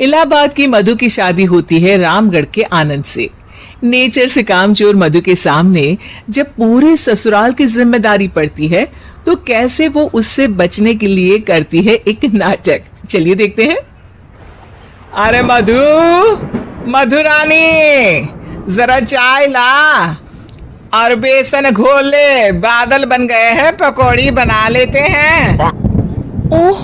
इलाहाबाद की मधु की शादी होती है रामगढ़ के आनंद से। नेचर से कामचोर मधु के सामने जब पूरे ससुराल की जिम्मेदारी पड़ती है तो कैसे वो उससे बचने के लिए करती है एक नाटक। चलिए देखते हैं। अरे मधु, मधुरानी, जरा चाय ला और बेसन घोल ले, बादल बन गए हैं, पकौड़ी बना लेते हैं। ओह,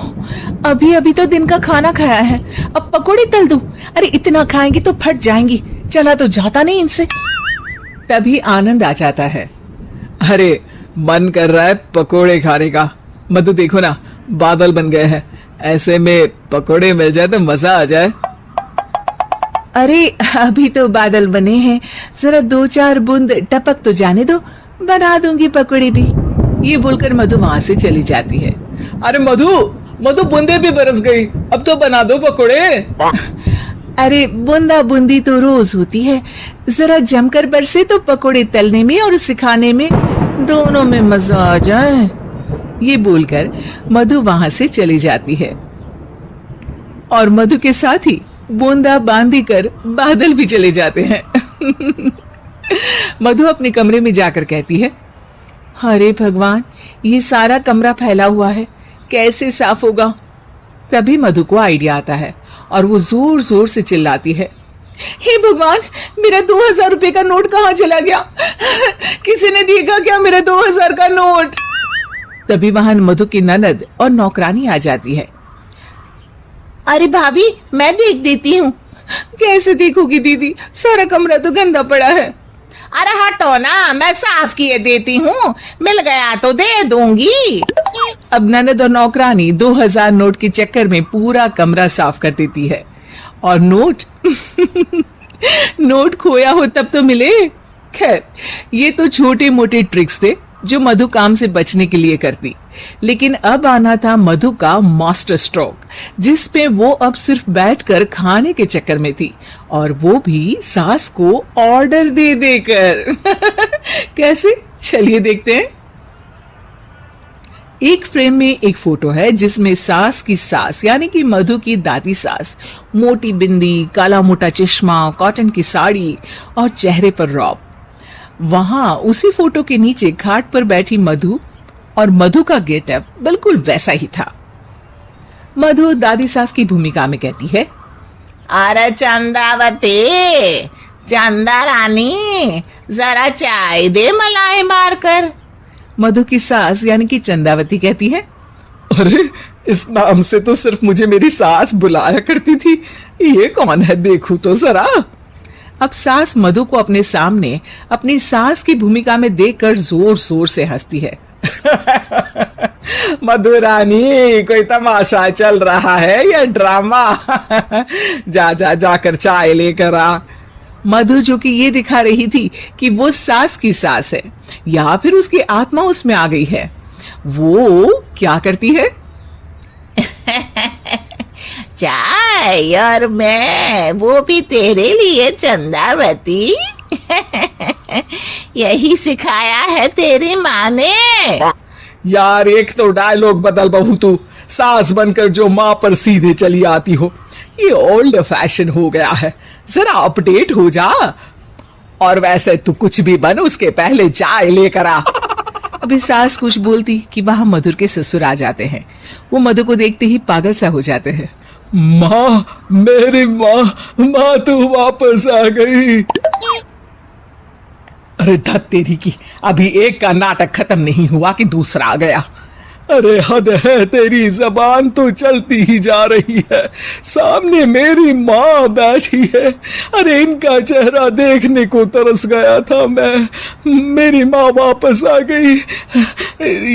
अभी अभी तो दिन का खाना खाया है, अब पकौड़ी तल दूं? अरे इतना खाएंगी तो फट जाएंगी, चला तो जाता नहीं इनसे। तभी आनंद आ जाता है। अरे मन कर रहा है पकोड़े खाने का। मधु देखो ना, बादल बन गए हैं, ऐसे में पकोड़े मिल जाए तो मजा आ जाए। अरे अभी तो बादल बने हैं, जरा 2-4 बूंद टपक तो जाने दो, बना दूंगी पकौड़ी भी। ये बोलकर मधु वहां से चली जाती है। अरे मधु, मधु बूंदे भी बरस गई, अब तो बना दो पकोड़े। अरे बूंदा बूंदी तो रोज होती है, जरा जमकर बरसे तो पकोड़े तलने में और सिखाने में दोनों में मजा आ जाए। ये बोलकर मधु वहां से चली जाती है और मधु के साथ ही बूंदा बांधी कर बादल भी चले जाते हैं। मधु अपने कमरे में जाकर कहती है, अरे भगवान, ये सारा कमरा फैला हुआ है, कैसे साफ होगा? तभी मधु को आइडिया आता है और वो जोर जोर से चिल्लाती है, हे भगवान, मेरा 2000 रुपए का नोट कहाँ चला गया? किसी ने देखा क्या मेरा 2000 का नोट? तभी वहां मधु की ननद और नौकरानी आ जाती है। अरे भाभी, मैं देख देती हूँ। कैसे देखोगी दीदी, सारा कमरा तो गंदा पड़ा है। अरे हटो ना, मैं साफ किए देती हूँ, मिल गया तो दे दूंगी। अब ननद और नौकरानी 2000 नोट के चक्कर में पूरा कमरा साफ कर देती है और नोट नोट खोया हो तब तो मिले। खैर, ये तो छोटे मोटे ट्रिक्स थे जो मधु काम से बचने के लिए करती, लेकिन अब आना था मधु का मास्टर स्ट्रोक, जिस पे वो अब सिर्फ बैठकर खाने के चक्कर में थी, और वो भी सास को ऑर्डर दे देकर। कैसे, चलिए देखते हैं। एक फ्रेम में एक फोटो है जिसमें सास की सास यानी कि मधु की दादी सास, मोटी बिंदी, काला मोटा चश्मा, कॉटन की साड़ी और चेहरे पर रौब। वहां उसी फोटो के नीचे खाट पर बैठी मधु, और मधु का गेटअप बिल्कुल वैसा ही था। मधु दादी सास की भूमिका में कहती है, अरे चंदावती, चंदा रानी, जरा चाय दे मलाई मारकर। मधु की सास यानी कि चंदावती कहती है, अरे इस नाम से तो सिर्फ मुझे मेरी सास बुलाया करती थी, ये कौन है देखूं तो जरा। अब सास मधु को अपने सामने अपनी सास की भूमिका में देखकर जोर जोर से हंसती है। मधुरानी, कोई तमाशा चल रहा है या ड्रामा? जाकर चाय लेकर आ। मधु जो कि ये दिखा रही थी कि वो सास की सास है या फिर उसकी आत्मा उसमें आ गई है, वो क्या करती है? चाय और मैं, वो भी तेरे लिए चंदावती। यही सिखाया है तेरी माँ ने। यार एक तो डायलॉग बदल बहू, तू सास बनकर जो माँ पर सीधे चली आती हो, ये ओल्ड फैशन हो गया है, जरा अपडेट हो जा। और वैसे तू कुछ भी बन, उसके पहले चाय लेकर आ। अभी सास कुछ बोलती कि वहां मधुर के ससुर आ जाते हैं। वो मधु को देखते ही पागल सा हो जाते हैं। माँ, मेरी माँ, माँ तू वापस आ गई। अरे धत तेरी की, अभी एक का नाटक खत्म नहीं हुआ कि दूसरा आ गया। अरे हद है, तेरी जबान तो चलती ही जा रही है, सामने मेरी माँ बैठी है। अरे इनका चेहरा देखने को तरस गया था मैं, मेरी माँ वापस आ गई।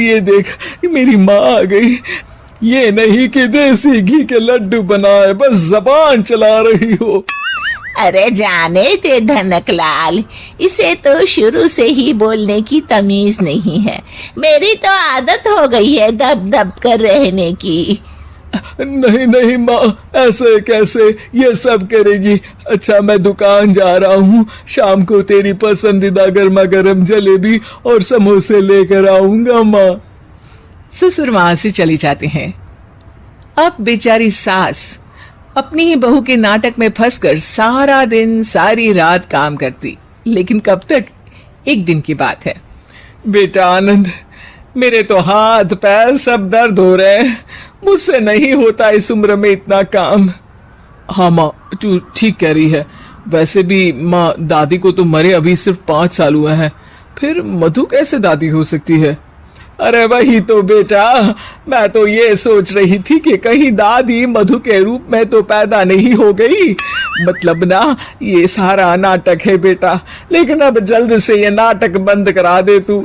ये देख, मेरी माँ आ गई। ये नहीं कि देसी घी के लड्डू बनाए बस जबान चला रही हो। अरे जाने ते धनकलाल, इसे तो शुरू से ही बोलने की तमीज नहीं है। मेरी तो आदत हो गई है दब दब कर रहने की। नहीं नहीं माँ, ऐसे कैसे, ये सब करेगी। अच्छा मैं दुकान जा रहा हूँ, शाम को तेरी पसंदीदा गर्मा गर्म जलेबी और समोसे लेकर आऊंगा माँ। ससुर वहां से चली जाते हैं। अब बेचारी सास अपनी ही बहू के नाटक में फंसकर सारा दिन सारी रात काम करती। लेकिन कब तक? एक दिन की बात है। बेटा आनंद, मेरे तो हाथ पैर सब दर्द हो रहे हैं, मुझसे नहीं होता इस उम्र में इतना काम। हाँ माँ, तू ठीक कह रही है। वैसे भी माँ, दादी को तो मरे अभी सिर्फ 5 साल हुए हैं, फिर मधु कैसे दादी हो सकती है? अरे वही तो बेटा, मैं तो ये सोच रही थी कि कहीं दादी मधु के रूप में तो पैदा नहीं हो गई। मतलब ना, ये सारा नाटक है बेटा, लेकिन अब जल्द से ये नाटक बंद करा दे तू।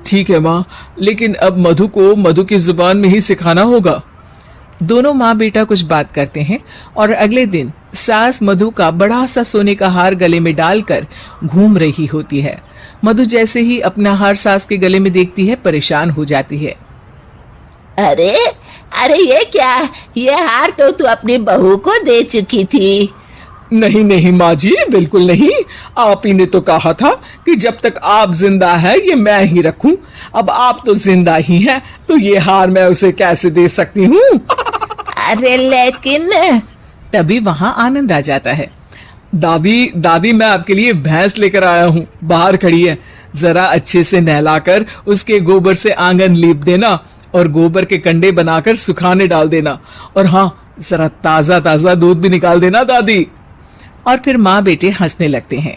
ठीक है माँ, लेकिन अब मधु को मधु की जुबान में ही सिखाना होगा। दोनों माँ बेटा कुछ बात करते हैं और अगले दिन सास मधु का बड़ा सा सोने का हार गले में डालकर घूम रही होती है। मधु जैसे ही अपना हार सास के गले में देखती है, परेशान हो जाती है। अरे अरे, ये क्या? ये हार तो तू अपनी बहू को दे चुकी थी। नहीं नहीं माँ जी, बिल्कुल नहीं। आप ही ने तो कहा था कि जब तक आप जिंदा है ये मैं ही रखूं। अब आप तो जिंदा ही हैं, तो ये हार मैं उसे कैसे दे सकती हूँ? अरे लेकिन तभी वहाँ आनंद आ जाता है। दादी दादी, मैं आपके लिए भैंस लेकर आया हूँ, बाहर खड़ी है। जरा अच्छे से नहलाकर उसके गोबर से आंगन लीप देना और गोबर के कंडे बनाकर सुखाने डाल देना। और हाँ, जरा ताजा ताजा दूध भी निकाल देना दादी। और फिर माँ बेटे हंसने लगते हैं।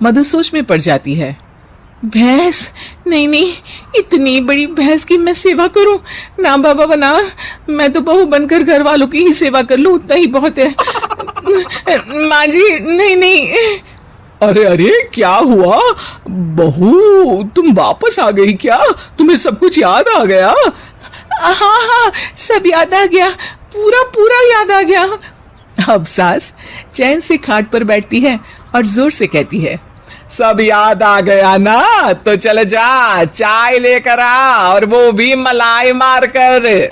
मधु सोच में पड़ जाती है। भैंस? नहीं नहीं, इतनी बड़ी भैंस की मैं सेवा करूं? ना बाबा बना, मैं तो बहू बनकर घर वालों की ही सेवा कर लूं, उतना ही बहुत है। माँ जी, नहीं नहीं। अरे अरे, क्या हुआ बहू, तुम वापस आ गई क्या? तुम्हें सब कुछ याद आ गया? हाँ हाँ, सब याद आ गया, पूरा पूरा याद आ गया। अब सास चैन से खाट पर बैठती है और जोर से कहती है, सब याद आ गया ना? तो चल जा, चाय लेकर आ, और वो भी मलाई मार कर।